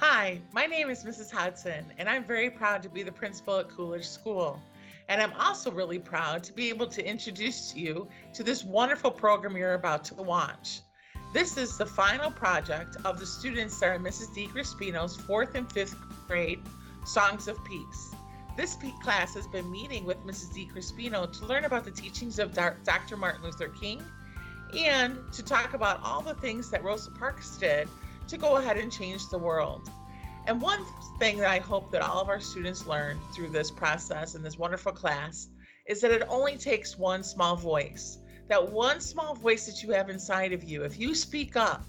Hi, my name is Mrs. Hudson, and I'm very proud to be the principal at Coolidge School. And I'm also really proud to be able to introduce you to this wonderful program you're about to watch. This is the final project of the students that are in Mrs. D. Crispino's fourth and fifth grade Songs of Peace. This class has been meeting with Mrs. D. Crispino to learn about the teachings of Dr. Martin Luther King and to talk about all the things that Rosa Parks did to go ahead and change the world. And one thing that I hope that all of our students learn through this process and this wonderful class is that it only takes one small voice. That one small voice that you have inside of you, if you speak up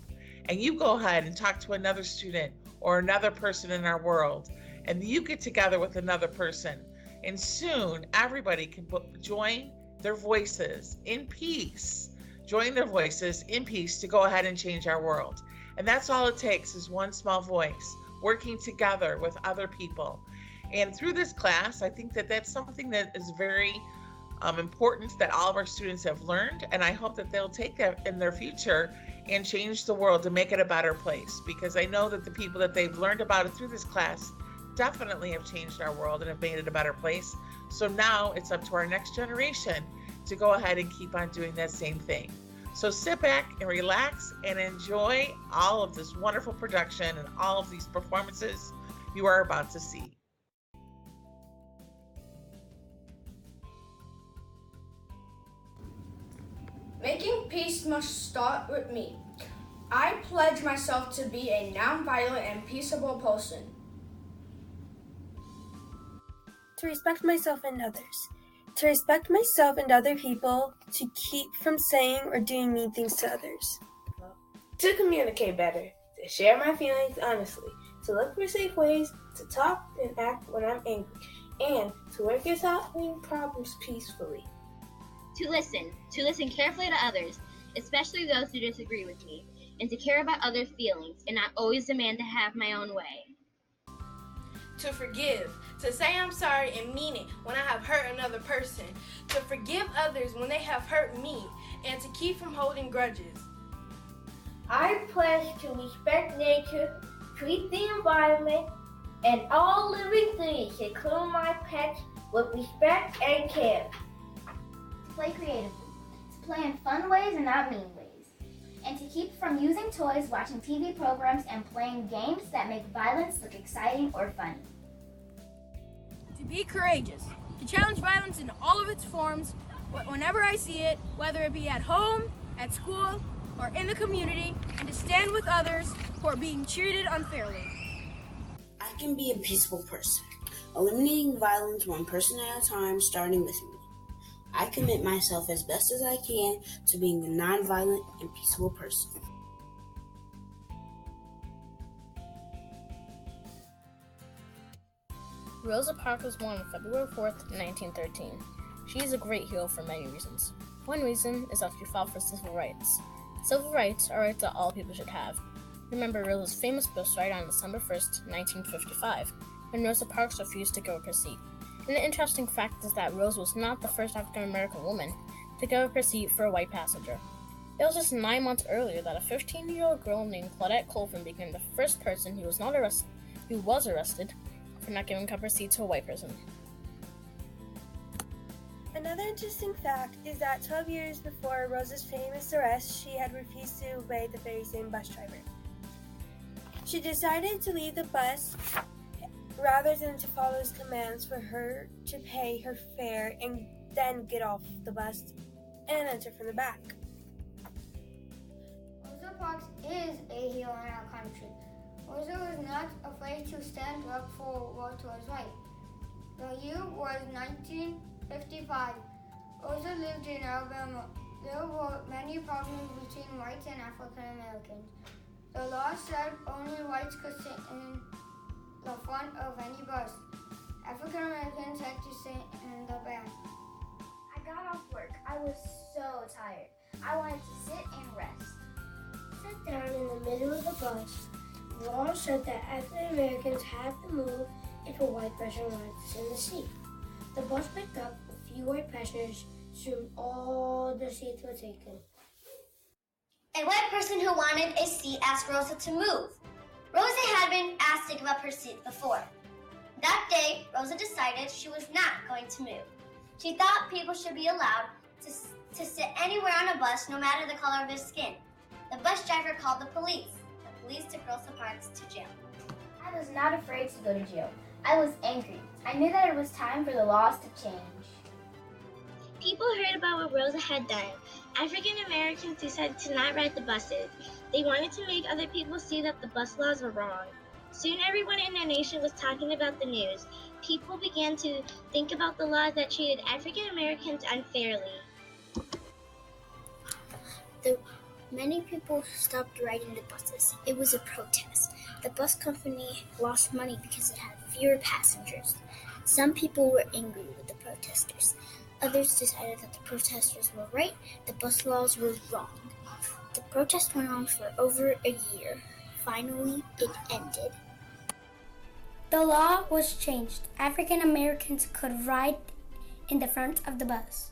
and you go ahead and talk to another student or another person in our world, and you get together with another person, and soon everybody can join their voices in peace, join their voices in peace to go ahead and change our world. And that's all it takes is one small voice working together with other people. And through this class, I think that that's something that is very important that all of our students have learned. And I hope that they'll take that in their future and change the world to make it a better place. Because I know that the people that they've learned about it through this class definitely have changed our world and have made it a better place. So now it's up to our next generation to go ahead and keep on doing that same thing. So sit back and relax and enjoy all of this wonderful production and all of these performances you are about to see. Making peace must start with me. I pledge myself to be a nonviolent and peaceable person. To respect myself and others. To respect myself and other people, to keep from saying or doing mean things to others. To communicate better, to share my feelings honestly, to look for safe ways, to talk and act when I'm angry, and to work at solving problems peacefully. To listen carefully to others, especially those who disagree with me, and to care about others' feelings and not always demand to have my own way. To forgive, to say I'm sorry and mean it when I have hurt another person, to forgive others when they have hurt me, and to keep from holding grudges. I pledge to respect nature, treat the environment, and all living things, including my pets, with respect and care. To play creatively, to play in fun ways and not mean ways, and to keep from using toys, watching TV programs, and playing games that make violence look exciting or funny. To be courageous, to challenge violence in all of its forms, whenever I see it, whether it be at home, at school, or in the community, and to stand with others who are being treated unfairly. I can be a peaceful person, eliminating violence one person at a time, starting with me. I commit myself as best as I can to being a nonviolent and peaceful person. Rosa Parks was born on February 4th, 1913. She is a great hero for many reasons. One reason is that she fought for civil rights. Civil rights are rights that all people should have. Remember Rosa's famous bus ride on December 1st, 1955, when Rosa Parks refused to give up her seat. And the interesting fact is that Rosa was not the first African-American woman to give up her seat for a white passenger. It was just 9 months earlier that a 15-year-old girl named Claudette Colvin became the first person who was arrested for not giving up her seat to a white person. Another interesting fact is that 12 years before Rosa's famous arrest, she had refused to obey the very same bus driver. She decided to leave the bus rather than to follow his commands for her to pay her fare and then get off the bus and enter from the back. Rosa Parks is a hero in our country. Rosa was not afraid to stand up for what was right. The year was 1955. Rosa lived in Alabama. There were many problems between whites and African Americans. The law said only whites could sit in the front of any bus. African Americans had to sit in the back. I got off work. I was so tired. I wanted to sit and rest. Sat down in the middle of the bus. The law said that African Americans had to move if a white person wanted to sit in the seat. The bus picked up a few white passengers. Soon all the seats were taken. A white person who wanted a seat asked Rosa to move. Rosa had been asked to give up her seat before. That day, Rosa decided she was not going to move. She thought people should be allowed to sit anywhere on a bus, no matter the color of their skin. The bus driver called the police. The police took Rosa Parks to jail. I was not afraid to go to jail. I was angry. I knew that it was time for the laws to change. People heard about what Rosa had done. African Americans decided to not ride the buses. They wanted to make other people see that the bus laws were wrong. Soon everyone in our nation was talking about the news. People began to think about the laws that treated African Americans unfairly. Many people stopped riding the buses. It was a protest. The bus company lost money because it had fewer passengers. Some people were angry with the protesters. Others decided that the protesters were right, the bus laws were wrong. The protest went on for over a year. Finally, it ended. The law was changed. African Americans could ride in the front of the bus.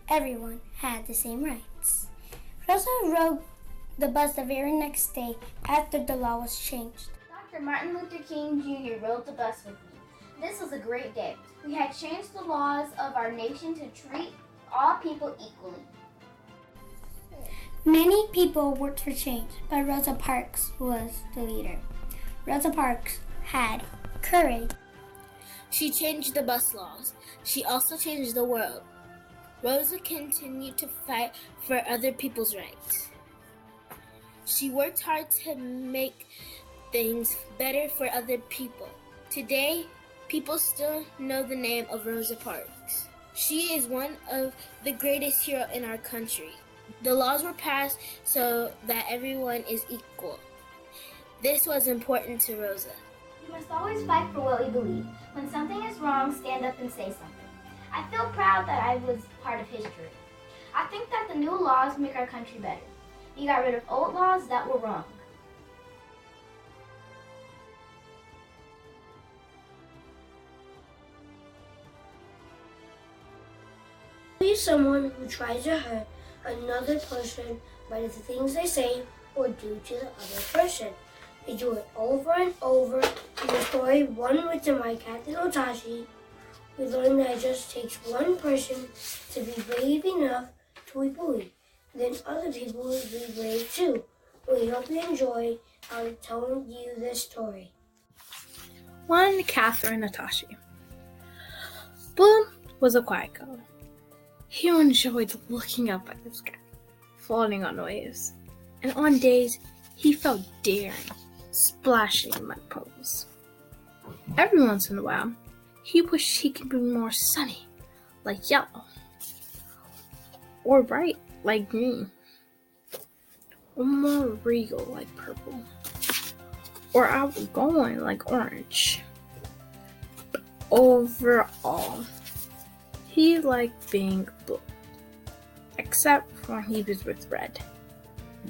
Everyone had the same rights. Rosa rode the bus the very next day after the law was changed. Dr. Martin Luther King Jr. rode the bus with me. This was a great day. We had changed the laws of our nation to treat all people equally. Many people worked for change, but Rosa Parks was the leader. Rosa Parks had courage. She changed the bus laws. She also changed the world. Rosa continued to fight for other people's rights. She worked hard to make things better for other people. Today, people still know the name of Rosa Parks. She is one of the greatest heroes in our country. The laws were passed so that everyone is equal. This was important to Rosa. We must always fight for what we believe. When something is wrong, stand up and say something. I feel proud that I was part of history. I think that the new laws make our country better. We got rid of old laws that were wrong. Be someone who tries to hurt another person by the things they say or do to the other person. We do it over and over. In the story One Written by Captain Otashi, we learn that it just takes one person to be brave enough to be bullied. Then other people will be brave too. We hope you enjoy our telling you this story. One Catherine Natashi. Blue was a quiet girl. He enjoyed looking up at the sky, floating on waves, and on days he felt daring, splashing in mud puddles. Every once in a while, he wished he could be more sunny, like yellow, or bright, like green, or more regal, like purple, or outgoing, like orange. But overall, he liked being blue, except when he was with Red.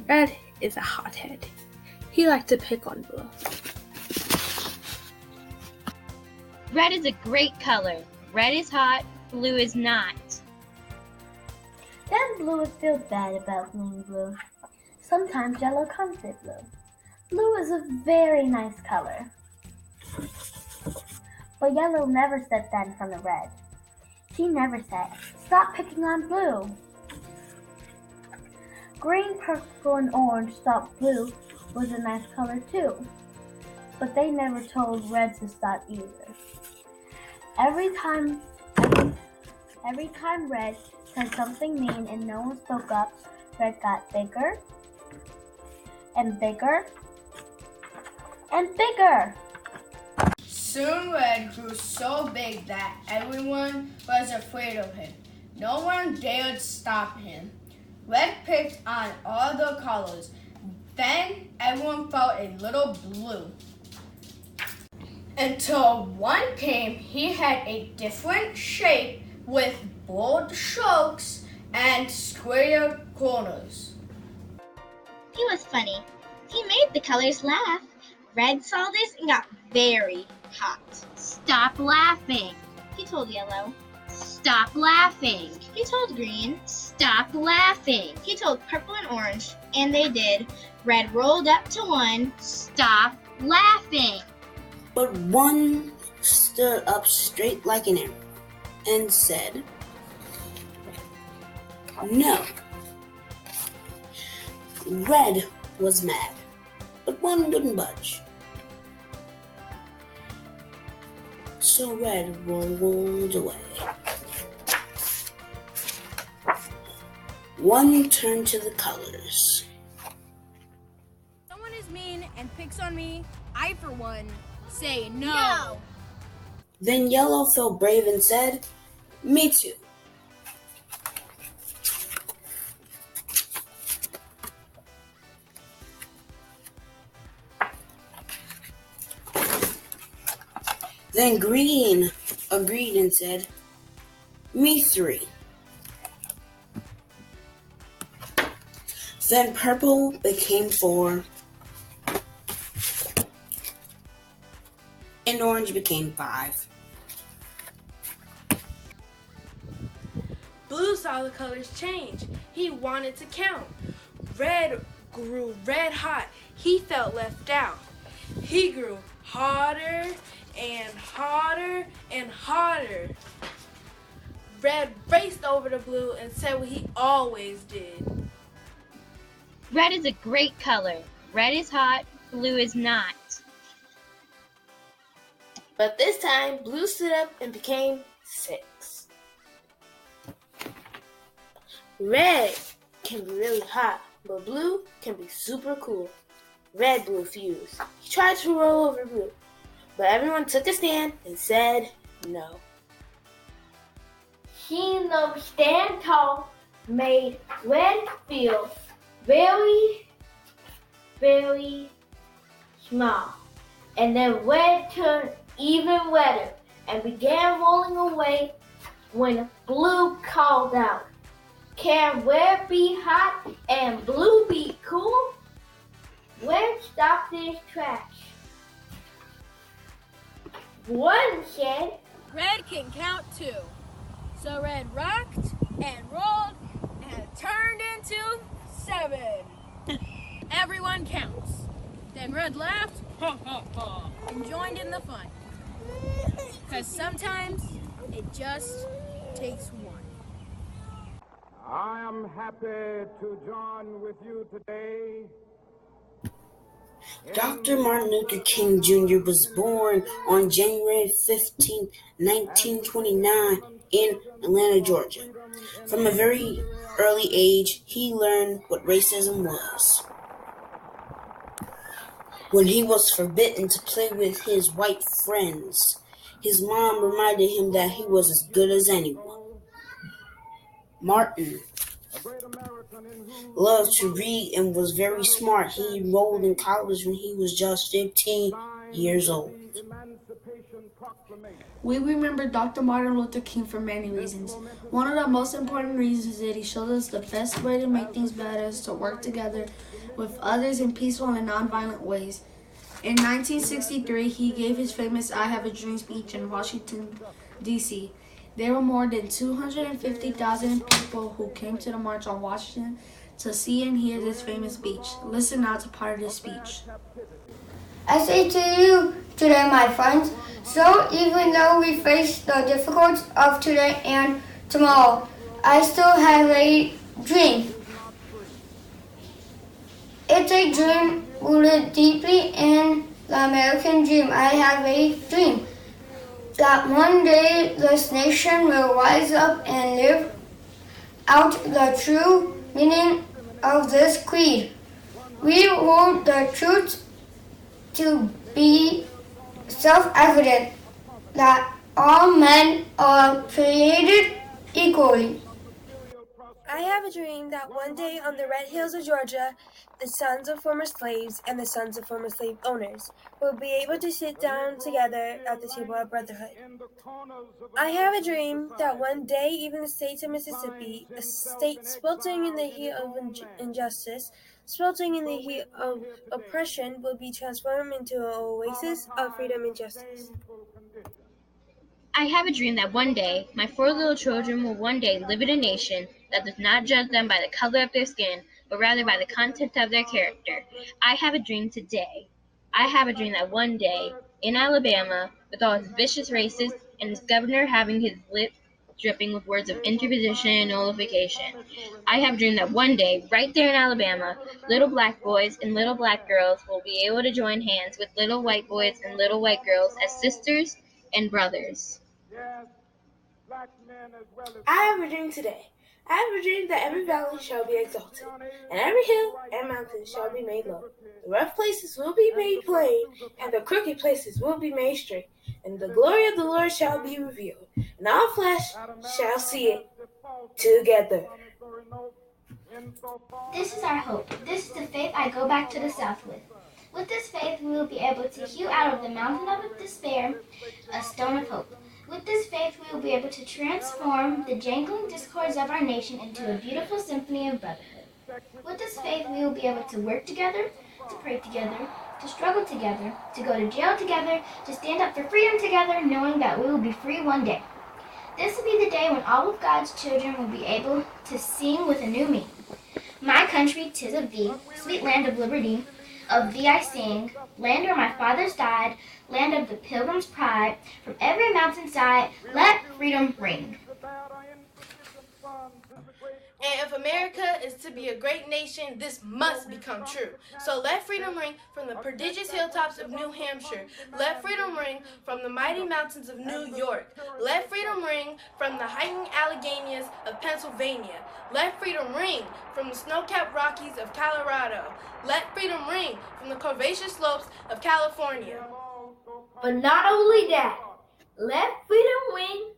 Red is a hothead. He liked to pick on Blue. Red is a great color. Red is hot, blue is not. Then Blue would feel bad about being blue. Sometimes yellow comes with blue. Blue is a very nice color. But yellow never said that in front of red. She never said, "Stop picking on blue." Green, purple, and orange thought blue was a nice color too. But they never told red to stop either. Every time red said something mean and no one spoke up, red got bigger and bigger and bigger. Soon Red grew so big that everyone was afraid of him. No one dared stop him. Red picked on all the colors. Then everyone felt a little blue. Until one came, he had a different shape with bold strokes and square corners. He was funny. He made the colors laugh. Red saw this and got very hot. "Stop laughing," he told Yellow. "Stop laughing," he told Green. "Stop laughing," he told Purple and Orange, and they did. Red rolled up to one. "Stop laughing. But one stood up straight like an arrow and said, "No." Red was mad, but one wouldn't budge. So Red rolled away. One turned to the colors. Someone is mean and picks on me, I for one say no. Then Yellow felt brave and said, "Me too." Then Green agreed and said, "Me three." Then Purple became 4, and Orange became 5. Blue saw the colors change. He wanted to count. Red grew red hot. He felt left out. He grew hotter and hotter and hotter. Red raced over to Blue and said what he always did. Red is a great color. Red is hot, blue is not. But this time, Blue stood up and became 6. Red can be really hot, but Blue can be super cool. Red blew a fuse. He tried to roll over Blue, but everyone took a stand and said no. Seeing them stand tall made Red feel very, very small. And then Red turned even redder and began rolling away when Blue called out, "Can Red be hot and Blue be cool?" Red stopped in his tracks. One said, Red can count too. So Red rocked and rolled and turned into 7. Everyone counts. Then Red laughed, ha ha ha, and joined in the fun. Because sometimes it just takes one. I am happy to join with you today. Dr. Martin Luther King Jr. was born on January 15, 1929 in Atlanta, Georgia. From a very early age, he learned what racism was. When he was forbidden to play with his white friends, his mom reminded him that he was as good as anyone. Martin loved to read and was very smart. He enrolled in college when he was just 15 years old. We remember Dr. Martin Luther King for many reasons. One of the most important reasons is that he showed us the best way to make things better is to work together with others in peaceful and nonviolent ways. In 1963, he gave his famous I Have a Dream speech in Washington, D.C. There were more than 250,000 people who came to the March on Washington to see and hear this famous speech. Listen now to part of this speech. I say to you today, my friends, so even though we face the difficulties of today and tomorrow, I still have a dream. It's a dream rooted deeply in the American dream. I have a dream that one day this nation will rise up and live out the true meaning of this creed. We want the truth to be self-evident that all men are created equally. I have a dream that one day on the red hills of Georgia, the sons of former slaves and the sons of former slave owners will be able to sit down together at the table of brotherhood. I have a dream that one day even the state of Mississippi, a state sweltering in the heat of injustice, sweltering in the heat of oppression, will be transformed into an oasis of freedom and justice. I have a dream that one day, my 4 little children will one day live in a nation that does not judge them by the color of their skin, but rather by the content of their character. I have a dream today. I have a dream that one day, in Alabama, with all his vicious racists and his governor having his lip dripping with words of interposition and nullification, I have dreamed that one day, right there in Alabama, little black boys and little black girls will be able to join hands with little white boys and little white girls as sisters and brothers. I have a dream today. I have a dream that every valley shall be exalted, and every hill and mountain shall be made low. The rough places will be made plain, and the crooked places will be made straight. And the glory of the Lord shall be revealed, and all flesh shall see it together. This is our hope. This is the faith I go back to the South with. With this faith, we will be able to hew out of the mountain of despair a stone of hope. With this faith, we will be able to transform the jangling discords of our nation into a beautiful symphony of brotherhood. With this faith, we will be able to work together, to pray together, to struggle together, to go to jail together, to stand up for freedom together, knowing that we will be free one day. This will be the day when all of God's children will be able to sing with a new meaning. My country, 'tis of thee, sweet land of liberty, of thee I sing, land where my fathers died, land of the pilgrim's pride, from every mountainside, let freedom ring. And if America is to be a great nation, this must become true. So let freedom ring from the prodigious hilltops of New Hampshire. Let freedom ring from the mighty mountains of New York. Let freedom ring from the hiking Alleghenies of Pennsylvania. Let freedom ring from the snow-capped Rockies of Colorado. Let freedom ring from the curvaceous slopes of California. But not only that, let freedom ring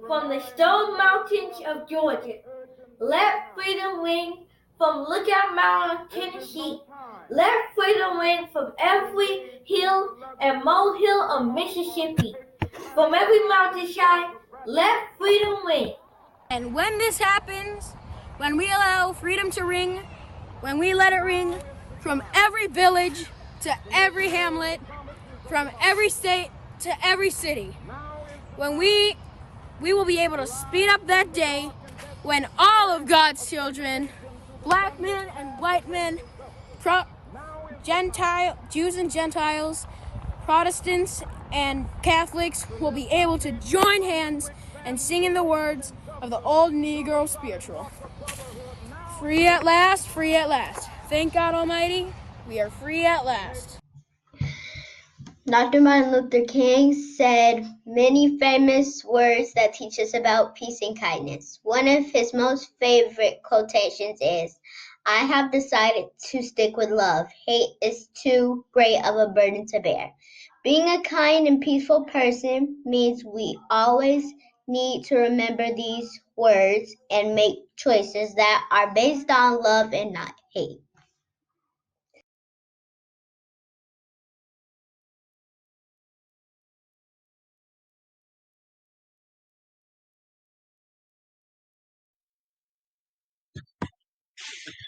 from the Stone Mountains of Georgia. Let freedom ring from Lookout Mountain, Tennessee. Let freedom ring from every hill and molehill of Mississippi. From every mountainside, let freedom ring. And when this happens, when we allow freedom to ring, when we let it ring from every village to every hamlet, from every state to every city, when we will be able to speed up that day when all of God's children, black men and white men, Jews and Gentiles, Protestants and Catholics will be able to join hands and sing in the words of the old Negro spiritual. Free at last, free at last. Thank God Almighty, we are free at last. Dr. Martin Luther King said many famous words that teach us about peace and kindness. One of his most favorite quotations is, I have decided to stick with love. Hate is too great of a burden to bear. Being a kind and peaceful person means we always need to remember these words and make choices that are based on love and not hate.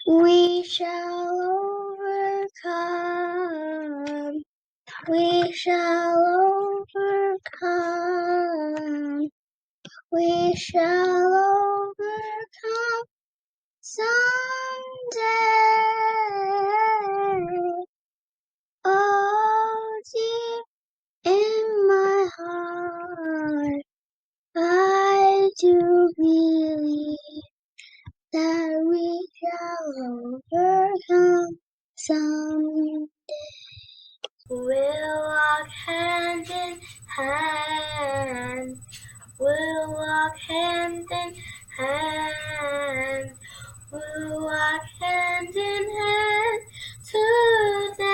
We shall overcome. We shall overcome. We shall overcome someday. Oh, deep in my heart, I do believe that we shall overcome someday. We'll walk hand in hand. We'll walk hand in hand. We'll walk hand in hand today.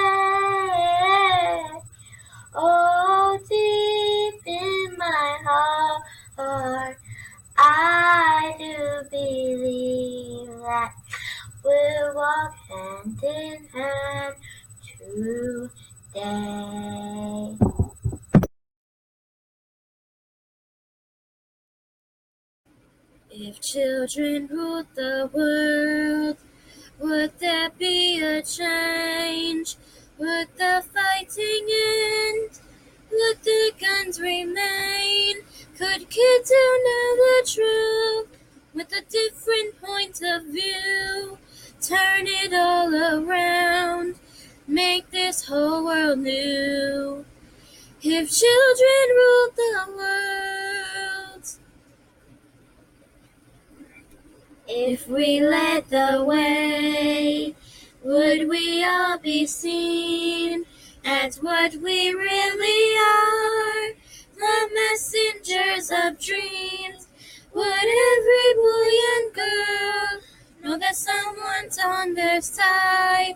Oh, deep in my heart, I do believe that we'll walk hand in hand today. If children ruled the world, would there be a change? Would the fighting end? Would the guns remain? Could kids who know the truth, with a different point of view, turn it all around? Make this this whole world knew. If children ruled the world, if we led the way, would we all be seen as what we really are? The messengers of dreams. Would every boy and girl know that someone's on their side?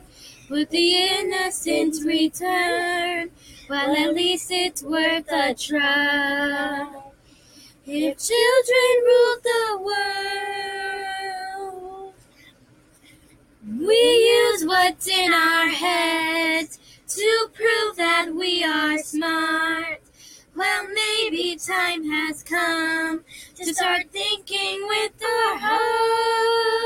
Would the innocence return? Well, at least it's worth a try. If children ruled the world, we use what's in our heads to prove that we are smart. Well, maybe time has come to start thinking with our hearts.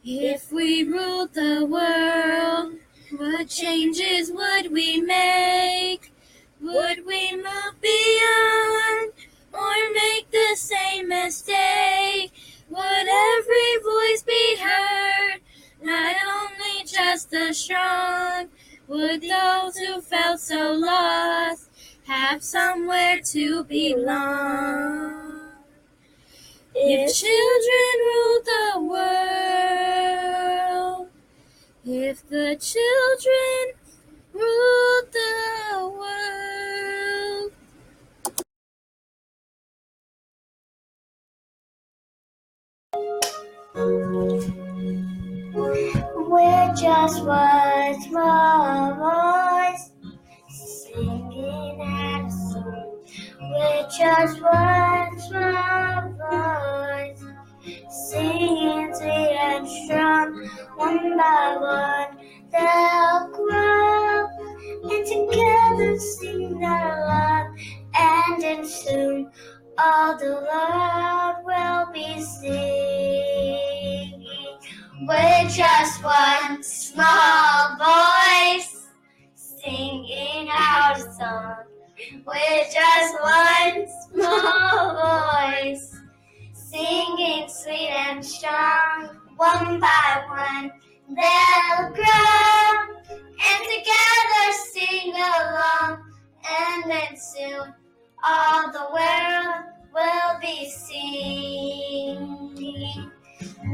If we ruled the world, what changes would we make? Would we move beyond or make the same mistake? Would every voice be heard, not only just the strong? Would those who felt so lost have somewhere to belong? If children ruled the world, if the children ruled the world. We're just one small voice singing at a song. We're just one small voice singing sweet and strong. One by one they'll grow, and together sing their love. And then soon all the world will be singing. We're just one small voice singing out a song. We're just one small voice singing sweet and strong. One by one they'll grow, and together sing along. And then soon all the world will be singing.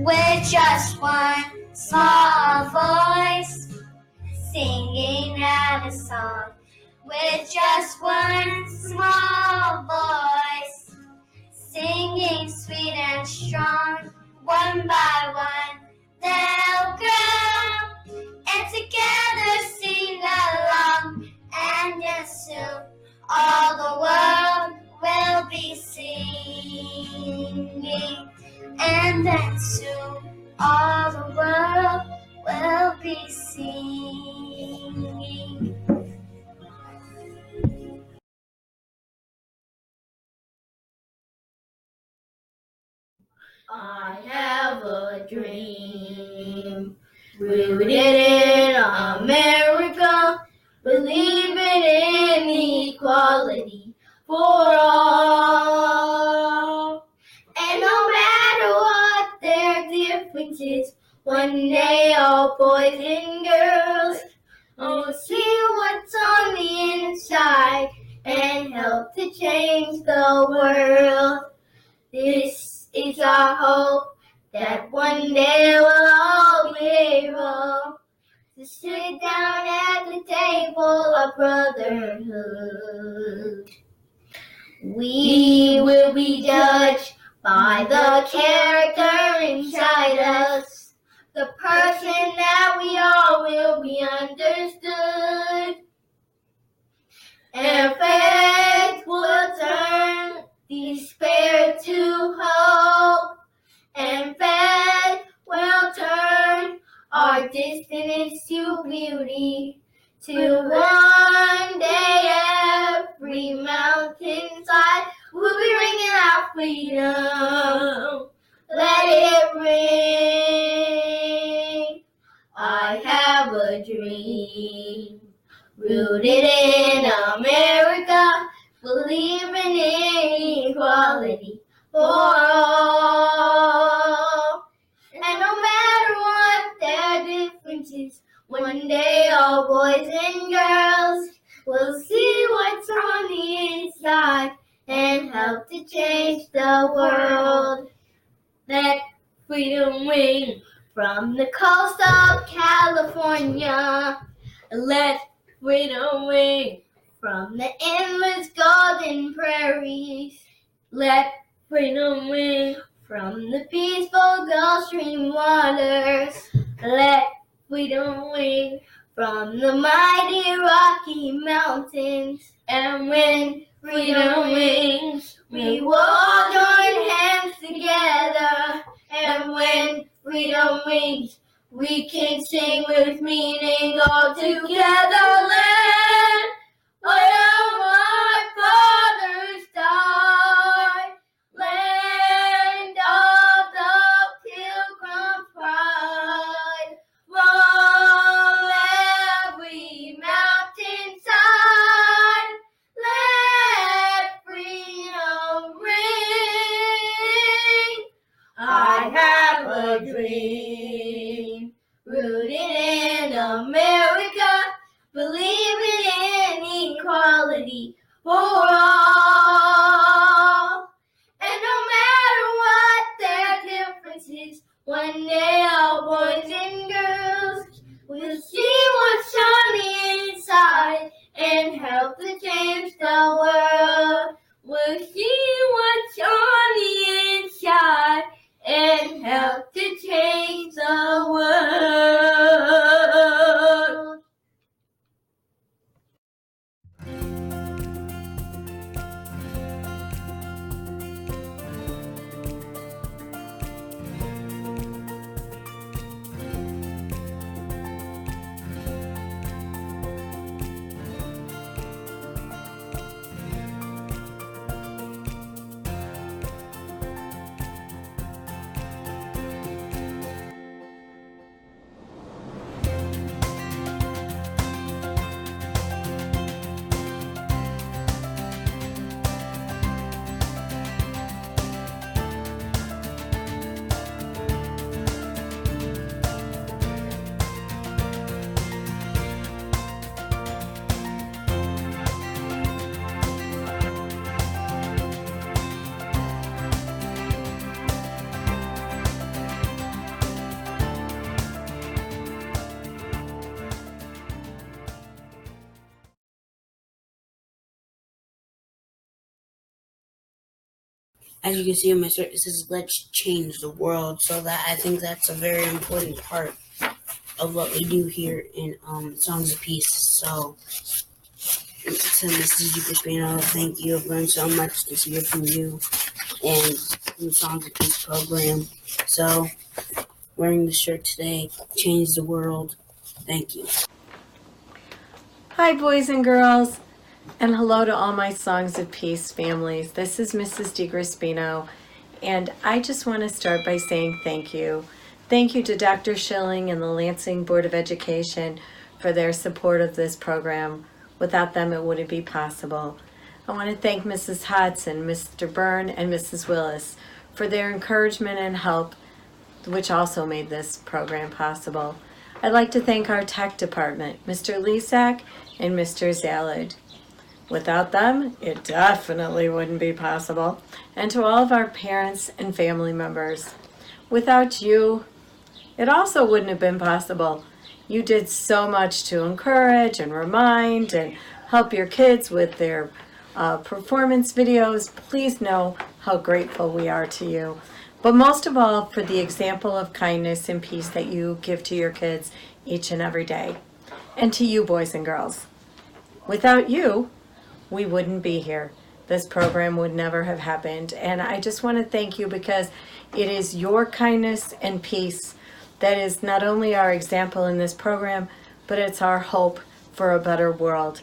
We're just one small voice singing out a song. We're just one small voice singing sweet and strong. One by one they'll grow, and together sing along. And then soon all the world will be singing. And then soon all the world will be singing. I have a dream, rooted in America, believing in equality for all. And no matter what their differences, one day all boys and girls will see what's on the inside and help to change the world. This is our hope, that one day we'll all be able to sit down at the table of brotherhood. We will be judged by the character inside us, the person that we are will be understood. And faith will turn despair to hope, and faith will turn our distance to beauty, till one day every mountainside will be ringing out freedom. Let it ring. I have a dream, rooted in America, believing in equality for all. And no matter what their differences, one One day all boys and girls will see what's on the inside and help to change the world. Let freedom ring from the coast of California. Let freedom ring from the endless golden prairies. Let freedom ring from the peaceful Gulf Stream waters. Let freedom ring from the mighty Rocky Mountains. And when freedom rings, we will all join hands together. And when freedom rings, we can sing with meaning all together. Land where our fathers died, land of the Pilgrim pride, from every mountainside, let freedom ring. I have a dream, rooted in America, believing in equality for all. And no matter what their differences, one day all boys and girls will see what's on the inside and help to change the world. We'll see what's on the inside and help to change the world. As you can see on my shirt, it says, let's change the world. So that I think that's a very important part of what we do here in Songs of Peace. So, to Mrs. DiCrispino, thank you. I've learned so much this year from you and from the Songs of Peace program. So, wearing the shirt today changed the world. Thank you. Hi, boys and girls, and hello to all my Songs of Peace families. This is Mrs. DiCrispino, and I just want to start by saying thank you. Thank you to Dr. Schilling and the Lansing Board of Education for their support of this program. Without them, it wouldn't be possible. I want to thank Mrs. Hodson, Mr. Byrne, and Mrs. Willis for their encouragement and help, which also made this program possible. I'd like to thank our tech department, Mr. Lisak and Mr. Zalid. Without them, it definitely wouldn't be possible. And to all of our parents and family members, without you, it also wouldn't have been possible. You did so much to encourage and remind and help your kids with their performance videos. Please know how grateful we are to you. But most of all, for the example of kindness and peace that you give to your kids each and every day. And to you, boys and girls. Without you, we wouldn't be here. This program would never have happened. And I just want to thank you because it is your kindness and peace that is not only our example in this program, but it's our hope for a better world.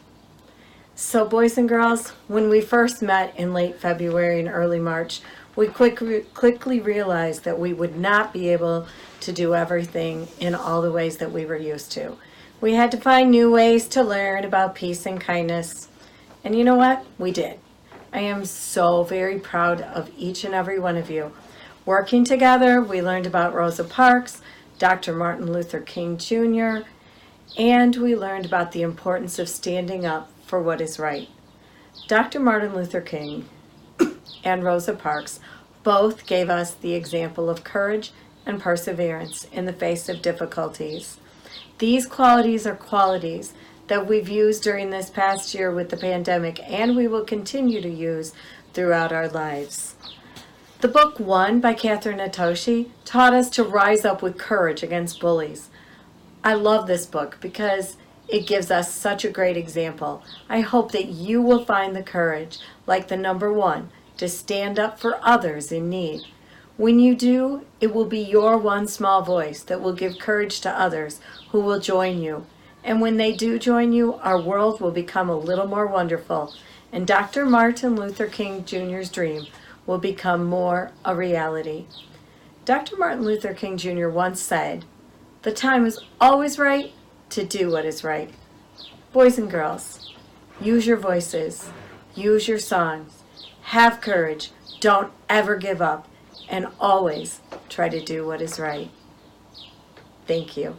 So boys and girls, when we first met in late February and early March, we quickly realized that we would not be able to do everything in all the ways that we were used to. We had to find new ways to learn about peace and kindness. And you know what? We did. I am so very proud of each and every one of you. Working together, we learned about Rosa Parks, Dr. Martin Luther King Jr., and we learned about the importance of standing up for what is right. Dr. Martin Luther King and Rosa Parks both gave us the example of courage and perseverance in the face of difficulties. These qualities are qualities that we've used during this past year with the pandemic, and we will continue to use throughout our lives. The book One by Catherine Natoshi taught us to rise up with courage against bullies. I love this book because it gives us such a great example. I hope that you will find the courage, like the number one, to stand up for others in need. When you do, it will be your one small voice that will give courage to others who will join you. And when they do join you, our world will become a little more wonderful, and Dr. Martin Luther King Jr.'s dream will become more a reality. Dr. Martin Luther King Jr. once said, "The time is always right to do what is right." Boys and girls, use your voices, use your songs, have courage, don't ever give up, and always try to do what is right. Thank you.